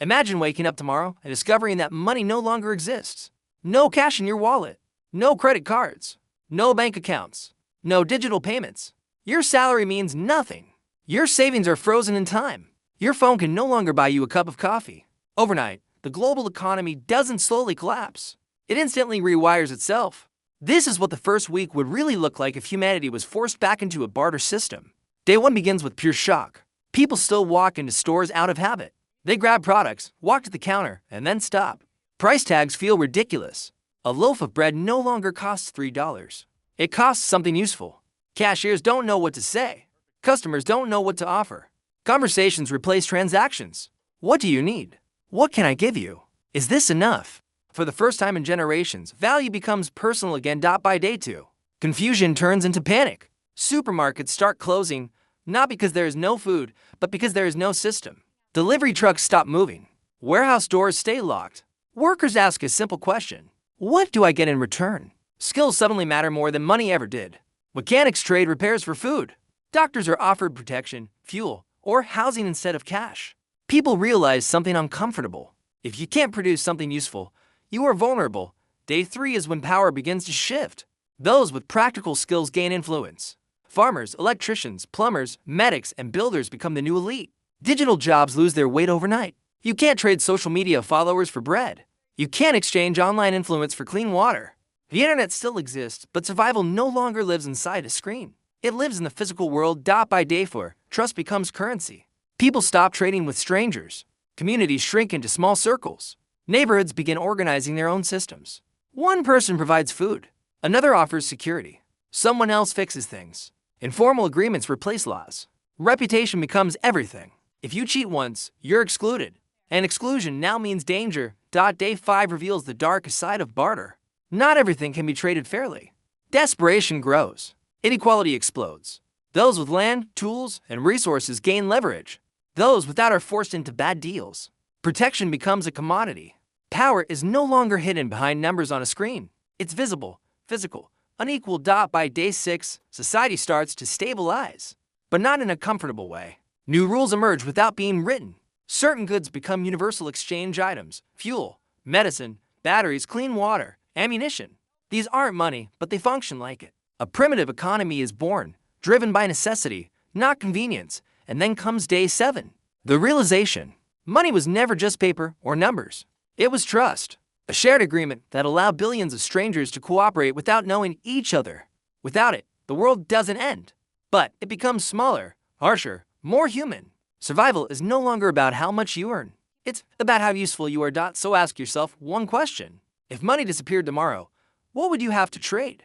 Imagine waking up tomorrow and discovering that money no longer exists. No cash in your wallet, no credit cards, no bank accounts, no digital payments. Your salary means nothing. Your savings are frozen in time. Your phone can no longer buy you a cup of coffee. Overnight, the global economy doesn't slowly collapse. It instantly rewires itself. This is what the first week would really look like if humanity was forced back into a barter system. Day 1 begins with pure shock. People still walk into stores out of habit. They grab products, walk to the counter, and then stop. Price tags feel ridiculous. A loaf of bread no longer costs $3. It costs something useful. Cashiers don't know what to say. Customers don't know what to offer. Conversations replace transactions. What do you need? What can I give you? Is this enough? For the first time in generations, value becomes personal again. By day 2, confusion turns into panic. Supermarkets start closing, not because there is no food, but because there is no system. Delivery trucks stop moving. Warehouse doors stay locked. Workers ask a simple question: what do I get in return? Skills suddenly matter more than money ever did. Mechanics trade repairs for food. Doctors are offered protection, fuel, or housing instead of cash. People realize something uncomfortable. If you can't produce something useful, you are vulnerable. Day 3 is when power begins to shift. Those with practical skills gain influence. Farmers, electricians, plumbers, medics, and builders become the new elite. Digital jobs lose their weight overnight. You can't trade social media followers for bread. You can't exchange online influence for clean water. The internet still exists, but survival no longer lives inside a screen. It lives in the physical world. By day 4, trust becomes currency. People stop trading with strangers. Communities shrink into small circles. Neighborhoods begin organizing their own systems. One person provides food. Another offers security. Someone else fixes things. Informal agreements replace laws. Reputation becomes everything. If you cheat once, you're excluded. And exclusion now means danger. Day 5 reveals the dark side of barter. Not everything can be traded fairly. Desperation grows. Inequality explodes. Those with land, tools, and resources gain leverage. Those without are forced into bad deals. Protection becomes a commodity. Power is no longer hidden behind numbers on a screen. It's visible, physical, unequal. By day 6, society starts to stabilize, but not in a comfortable way. New rules emerge without being written. Certain goods become universal exchange items: fuel, medicine, batteries, clean water, ammunition. These aren't money, but they function like it. A primitive economy is born, driven by necessity, not convenience. And then comes day 7. The realization: money was never just paper or numbers. It was trust. A shared agreement that allowed billions of strangers to cooperate without knowing each other. Without it, the world doesn't end. But it becomes smaller, harsher, more human. Survival is no longer about how much you earn. It's about how useful you are. So ask yourself one question: if money disappeared tomorrow, what would you have to trade?